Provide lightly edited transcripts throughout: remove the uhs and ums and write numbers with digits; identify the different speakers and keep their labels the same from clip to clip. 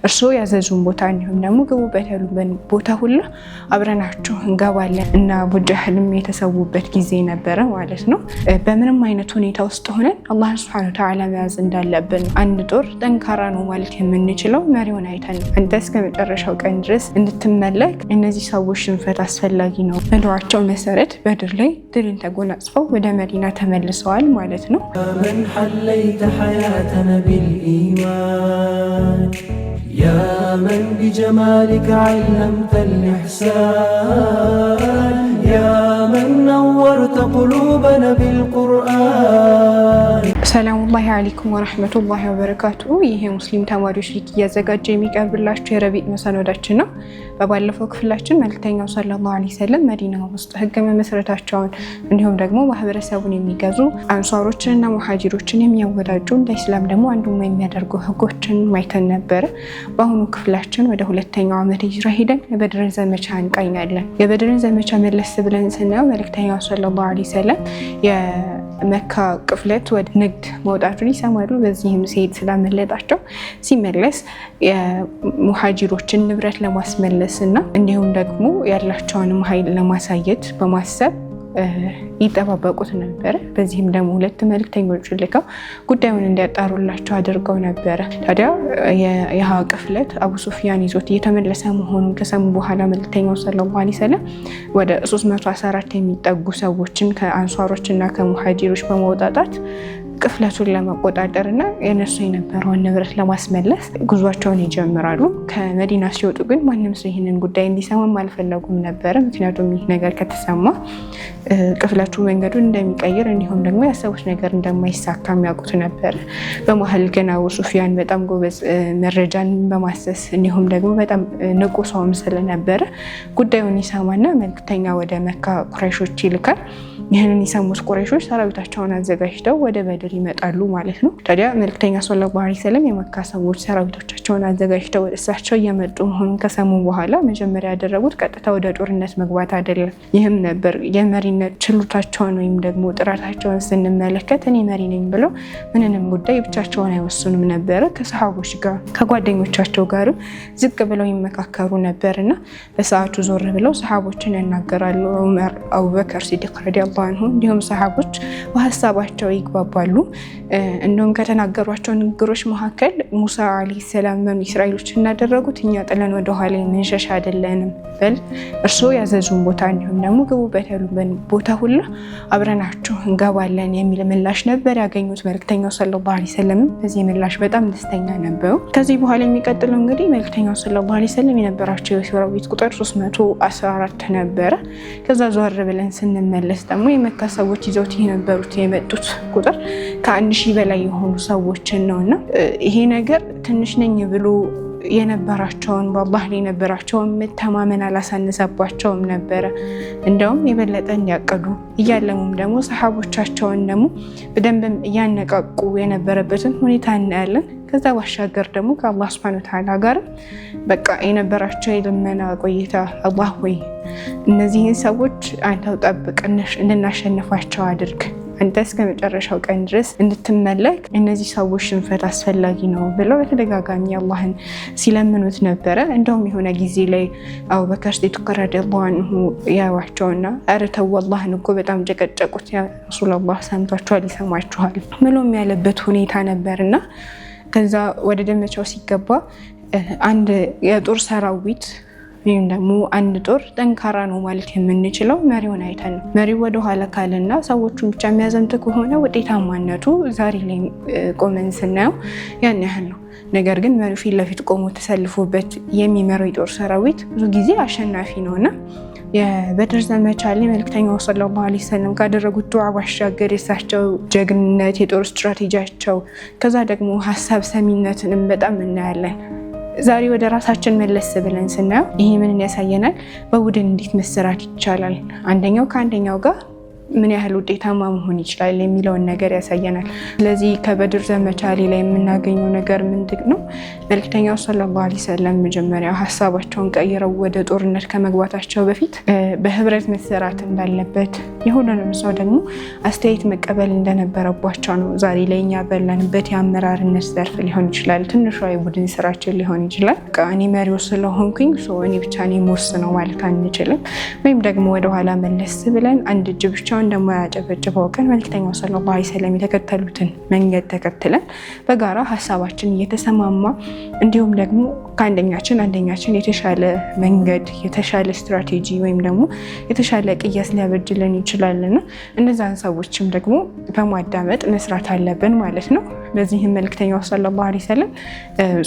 Speaker 1: እርስዎ ያዘዙን ቦታ እንዲሁም ደግሞ ግቡበት ያሉበት ቦታ ሁሉ አብረናችሁ እንገባለን እና አቡ ጀህልም የተሰዉበት ጊዜ ነበረ ማለት ነው። በምንም አይነት ሁኔታ ውስጥ ሆነን አላህ ሱብሓነሁ ወተዓላ መያዝ እንዳለብን አንድ ጦር ጠንካራ ነው ማለት የምንችለው መሪውን አይተን አንተ እስከ መጨረሻው ቀን ድረስ እንድትመለክ እነዚህ ሰዎች ሽንፈት አስፈላጊ ነው በሏቸው መሰረት በድር ላይ ድልን ተጎናጽፈው ወደ መዲና ተመልሰዋል ማለት ነው።
Speaker 2: من حليت حياتنا بالإيمان يا من بجمالك علمت الإحسان يا من نورت قلوبنا بالقرآن
Speaker 1: ሰላሙላሂ አለይኩም ወራህመቱላሂ ወበረካቱ። ይሄ ሙስሊም ተማሪዎች ሊግ እያዘጋጀ የሚቀርብላችሁ የረቢዕ መሰናዷችን ነው። በባለፈው ክፍላችን መልእክተኛው ሰለላሁ ዐለይሂ ወሰለም መዲና ውስጥ ህግ መመስረታቸውን እንዲሁም ደግሞ ማህበረሰቡን የሚገዙ አንሷሮችንና ሙሃጂሮችን የሚያወዳጁ ለኢስላም ደግሞ አንዱም የሚያደርጉ ህጎችን ማይተን ነበር። በአሁኑ ክፍላችን ወደ ሁለተኛው ዓመት ሂጅራ ሄደን የበድርን ዘመቻ እንቃኛለን። የበድርን ዘመቻ መለስ ብለን ስናየው መልእክተኛው ሰለላሁ ዐለይሂ ወሰለም የመካ ቅፍለት ወደ ንግድ መውጣቱን ይሰማሉ። በዚህም ሲሄድ ስላመለጣቸው ሲመለስ የሙሃጂሮችን ንብረት ለማስመለስ እና እንዲሁም ደግሞ ያላቸውንም ኃይል ለማሳየት በማሰብ ይጠባበቁት ነበር። በዚህም ደግሞ ሁለት መልእክተኞችን ልከው ጉዳዩን እንዲያጣሩላቸው አድርገው ነበረ። ታዲያ የሃ ቅፍለት አቡ ሱፊያን ይዞት እየተመለሰ መሆኑን ከሰሙ በኋላ መልእክተኛው ሰለላሁ ዐለይሂ ወሰለም ወደ 314 የሚጠጉ ሰዎችን ከአንሷሮች እና ከሙሃጂሮች በመውጣጣት ቅፍለቱን ለመቆጣጠር እና የነሱ የነበረውን ንብረት ለማስመለስ ጉዟቸውን ይጀምራሉ። ከመዲና ሲወጡ ግን ማንም ሰው ይህንን ጉዳይ እንዲሰማም አልፈለጉም ነበረ። ምክንያቱም ይህ ነገር ከተሰማ ቅፍለቱ መንገዱን እንደሚቀይር እንዲሁም ደግሞ ያሰቡት ነገር እንደማይሳካ የሚያውቁት ነበር። በመሀል ግን አቡ ሱፊያን በጣም ጎበዝ መረጃን በማሰስ እንዲሁም ደግሞ በጣም ንቁ ሰውም ስለነበረ ጉዳዩን ይሰማና መልክተኛ ወደ መካ ቁረይሾች ይልካል። ይህንን የሰሙት ቁረይሾች ሰራዊታቸውን አዘጋጅተው ወደ በድር ይመጣሉ ማለት ነው። ታዲያ መልክተኛ ሰለላሁ ዐለይሂ ወሰለም የመካ ሰዎች ሰራዊቶቻቸውን አዘጋጅተው ወደ እሳቸው እየመጡ መሆኑን ከሰሙ በኋላ መጀመሪያ ያደረጉት ቀጥታ ወደ ጦርነት መግባት አይደለም። ይህም ነበር የመሪነት ችሎታቸውን ወይም ደግሞ ጥራታቸውን ስንመለከት እኔ መሪ ነኝ ብለው ምንንም ጉዳይ ብቻቸውን አይወስኑም ነበረ። ከሰሃቦች ጋር ከጓደኞቻቸው ጋር ዝቅ ብለው ይመካከሩ ነበርና በሰዓቱ ዞር ብለው ሰሃቦችን ያናገራሉ። ዑመር፣ አቡበከር ሲዲቅ ረዲየላሁ አንሁ እንዲሁም ሰሃቦች በሀሳባቸው ይግባባሉ። እንደውም ከተናገሯቸው ንግግሮች መካከል ሙሳ አለይሂ ሰላም በኑ እስራኤሎች እናደረጉት እኛ ጥለን ወደ ኋላ የምንሸሽ አይደለንም፣ በል እርስዎ ያዘዙን ቦታ እንዲሁም ደግሞ ግቡበት ያሉበት ቦታ ሁሉ አብረናችሁ እንገባለን የሚል ምላሽ ነበር ያገኙት። መልእክተኛው ሰለላሁ ዐለይሂ ወሰለም በዚህ ምላሽ በጣም ደስተኛ ነበሩ። ከዚህ በኋላ የሚቀጥለው እንግዲህ መልእክተኛው ሰለላሁ ዐለይሂ ወሰለም የነበራቸው የሰራዊት ቁጥር 314 ነበረ። ከዛ ዞር ብለን ስንመለስ ደግሞ የመካ ሰዎች ይዘውት የመጡት ቁጥር ከ1000 በላይ የሆኑ ሰዎችን ነውና ይሄ ነገር ትንሽ ነኝ ብሎ የነበራቸውን በአላህ ላይ የነበራቸውን መተማመን አላሳነሰባቸውም ነበረ። እንደውም የበለጠ እንዲያቀዱ እያለሙም ደግሞ ሰሃቦቻቸውን ደግሞ በደንብም እያነቃቁ የነበረበትን ሁኔታ እናያለን። ከዛ ባሻገር ደግሞ ከአላህ ሱብሓነሁ ወተዓላ ጋር በቃ የነበራቸው የልመና ቆይታ አላህ ወይ እነዚህን ሰዎች አንተው ጠብቅ፣ እንድናሸንፋቸው አድርግ፣ አንተ እስከ መጨረሻው ቀን ድረስ እንድትመለክ እነዚህ ሰዎች ሽንፈት አስፈላጊ ነው ብለው በተደጋጋሚ አላህን ሲለምኑት ነበረ። እንደውም የሆነ ጊዜ ላይ አቡበከር ሲዲቅ ረዲየላሁ አንሁ ያዋቸውና ኧረ ተው አላህን እኮ በጣም ጨቀጨቁት፣ ያ ረሱላህ ሰምቷቸዋል፣ ይሰማችኋል ብሎም ያለበት ሁኔታ ነበርና ከዛ ወደ ዘመቻው ሲገባ አንድ የጦር ሰራዊት ወይም ደግሞ አንድ ጦር ጠንካራ ነው ማለት የምንችለው መሪውን አይተን ነው። መሪው ወደ ኋላ ካለና ሰዎቹን ብቻ የሚያዘምት ከሆነ ውጤታማነቱ ዛሬ ላይ ቆመን ስናየው ያን ያህል ነው። ነገር ግን መሪው ፊት ለፊት ቆሞ ተሰልፎበት የሚመራው የጦር ሰራዊት ብዙ ጊዜ አሸናፊ ነውና የበድር ዘመቻ ላይ መልእክተኛው ሰለላሁ ዐለይሂ ወሰለም ካደረጉት ዱዓ ባሻገር የሳቸው ጀግንነት፣ የጦር ስትራቴጂያቸው ከዛ ደግሞ ሀሳብ ሰሚነትንም በጣም እናያለን። ዛሬ ወደ ራሳችን መለስ ብለን ስናየው ይሄ ምን ያሳየናል? በቡድን እንዴት መስራት ይቻላል? አንደኛው ከአንደኛው ጋር ምን ያህል ውጤታማ መሆን ይችላል የሚለውን ነገር ያሳየናል። ስለዚህ ከበድር ዘመቻ ላይ የምናገኘው ነገር ምንድን ነው? መልእክተኛው ሰለላሁ ዐለይሂ ወሰለም መጀመሪያ ሀሳባቸውን ቀይረው ወደ ጦርነት ከመግባታቸው በፊት በህብረት መሰራት እንዳለበት የሁሉንም ሰው ደግሞ አስተያየት መቀበል እንደነበረባቸው ነው። ዛሬ ላይ እኛ ባለንበት የአመራርነት ዘርፍ ሊሆን ይችላል፣ ትንሿ የቡድን ስራችን ሊሆን ይችላል። እኔ መሪው ስለሆንኩኝ እኔ ብቻ እኔ የምወስነው ማለት አንችልም። ወይም ደግሞ ወደኋላ መለስ ብለን አንድ እጅ ብቻውን እንደማያጨበጭበው ቀን መልእክተኛው ሰለላሁ ዐለይሂ ወሰለም የተከተሉትን መንገድ ተከትለን በጋራ ሀሳባችን እየተሰማማ እንዲሁም ደግሞ ከአንደኛችን የተሻለ መንገድ የተሻለ ስትራቴጂ ወይም ደግሞ የተሻለ ቅያስ ሊያበጅልን ይችላልና እነዛን ሰዎችም ደግሞ በማዳመጥ መስራት አለብን ማለት ነው። በዚህም መልእክተኛው ሰለላሁ ዐለይሂ ወሰለም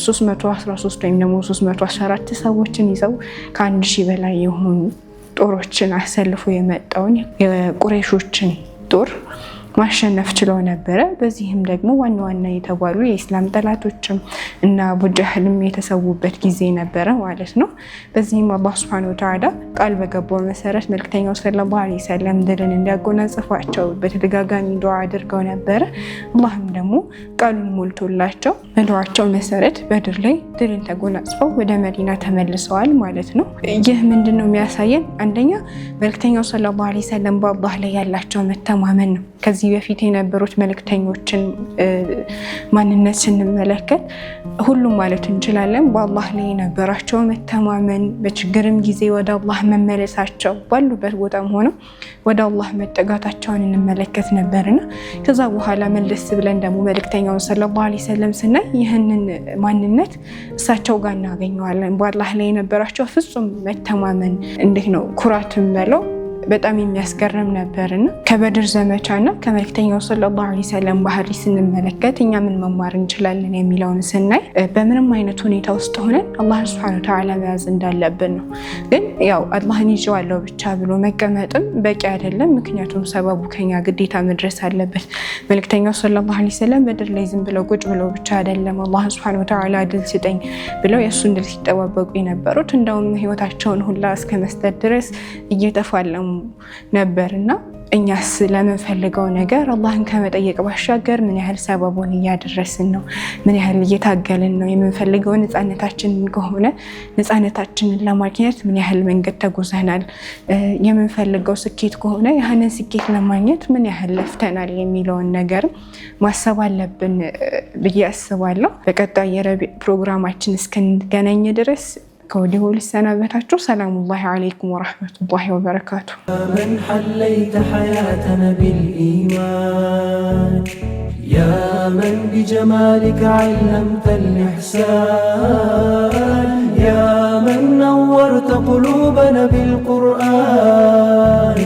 Speaker 1: 313 ወይም ደግሞ 314 ሰዎችን ይዘው ከ1000 በላይ የሆኑ ጦሮችን አሰልፎ የመጣውን የቁረይሾችን ጦር ማሸነፍ ችለው ነበረ። በዚህም ደግሞ ዋና ዋና የተባሉ የኢስላም ጠላቶችም እና አቡ ጀህልም የተሰዉበት ጊዜ ነበረ ማለት ነው። በዚህም አላህ ሱብሓነሁ ወተዓላ ቃል በገባው መሰረት መልእክተኛው ሰለላሁ ዐለይሂ ወሰለም ድልን እንዲያጎናጽፏቸው በተደጋጋሚ ዱዓ አድርገው ነበረ። አላህም ደግሞ ቃሉን ሞልቶላቸው በዱዓቸው መሰረት በድር ላይ ድልን ተጎናጽፈው ወደ መዲና ተመልሰዋል ማለት ነው። ይህ ምንድነው የሚያሳየን? አንደኛ መልእክተኛው ሰለላሁ ዐለይሂ ወሰለም በአላህ ላይ ያላቸው መተማመን ነው። ከዚህ በፊት የነበሩት መልእክተኞችን ማንነት ስንመለከት ሁሉም ማለት እንችላለን በአላህ ላይ የነበራቸው መተማመን፣ በችግርም ጊዜ ወደ አላህ መመለሳቸው፣ ባሉበት ቦታም ሆነው ወደ አላህ መጠጋታቸውን እንመለከት ነበርና ከዛ በኋላ መለስ ብለን ደግሞ መልእክተኛውን ሰለላሁ ዐለይሂ ወሰለም ስናይ ይህንን ማንነት እሳቸው ጋር እናገኘዋለን። በአላህ ላይ የነበራቸው ፍጹም መተማመን እንዴት ነው ኩራትም በለው በጣም የሚያስገርም ነበርና ከበድር ዘመቻና ከመልእክተኛው ሰለላሁ ዐለይሂ ወሰለም ባህሪ ስንመለከት እኛ ምን መማር እንችላለን የሚለውን ስናይ በምንም አይነት ሁኔታ ውስጥ ሆነን አላህ ሱብሓነሁ ወተዓላ መያዝ እንዳለብን ነው። ግን ያው አላህን ይዤዋለሁ ብቻ ብሎ መቀመጥም በቂ አይደለም። ምክንያቱም ሰበቡ ከኛ ግዴታ መድረስ አለበት። መልእክተኛው ሰለላሁ ዐለይሂ ወሰለም በድር ላይ ዝም ብለው ቁጭ ብለው ብቻ አይደለም አላህ ሱብሓነሁ ወተዓላ ድል ስጠኝ ብለው የእሱን ድል ሲጠባበቁ የነበሩት እንደውም ህይወታቸውን ሁላ እስከ መስጠት ድረስ እየተፋለሙ ነበርና እኛስ ለምንፈልገው ነገር አላህን ከመጠየቅ ባሻገር ምን ያህል ሰበቡን እያደረስን ነው? ምን ያህል እየታገልን ነው? የምንፈልገው ነፃነታችንን ከሆነ ነፃነታችንን ለማግኘት ምን ያህል መንገድ ተጉዘናል? የምንፈልገው ስኬት ከሆነ ያንን ስኬት ለማግኘት ምን ያህል ለፍተናል የሚለውን ነገር ማሰብ አለብን ብዬ አስባለሁ። በቀጣይ የረቢዕ ፕሮግራማችን እስክንገናኝ ድረስ ከወዲሁ ልሰናበታችሁ። ሰላሙላሂ ዐለይኩም ወረሕመቱላሂ ወበረካቱ።
Speaker 2: من حليت حياتنا بالإيمان يا من بجمالك علمت الإحسان يا من نورت قلوبنا بالقرآن